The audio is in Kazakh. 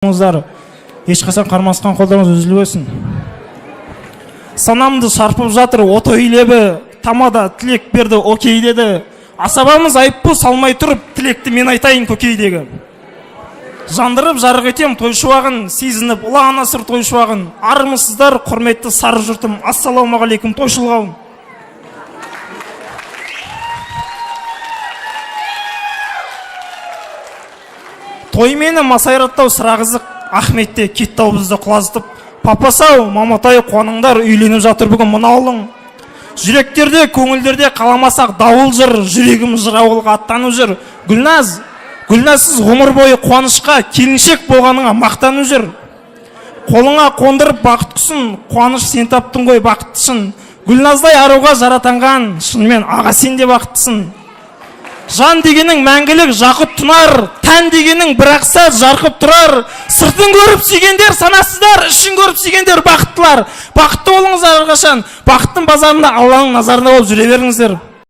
Ешқасан қармасқан қолдарыңыз үзілбесін. Санамды шарпып жатыр ото үйлебі, тамада тілек берді окей деді. Асабамыз айыппұл салмай тұрып, тілекті мен айтайын көкейдегі. Жандырып жарық етем той шуағын, сезініп ұлағына сыр той шуағын. Армысыздар, құрметті сары жұртым, ассалаумағалейкум той шылғауын. Той мені масайраттау сырағызық, Ахметте кеттау бізді құлазытып. Папасау, маматай қуаныңдар, үйленіп жатыр бүгін мына ауылың. Жүректерде, көңілдерде қаламасақ дауыл жыр, жүрегім жырауылға аттанып жүр. Гүлназсыз ғұмыр бойы қуанышқа, келіншек болғаныңа мақтанып жүр. Қолыңа қондырып бақыт құсын, қуаныш сен таптың ғой бақыттышын. Гүлназдай аруға жаратанған, шынымен аға сен де бақыттысың. Жан дегенің мәңгілік жақыт тұнар, тән дегенің бір ақсат жарқып тұрар. Сыртын көріп сүйгендер санасыздар, ішін көріп сүйгендер бақыттылар. Бақытты болыңыздар әрқашан, бақыттың базарында Алланың назарында болып жүре беріңіздер.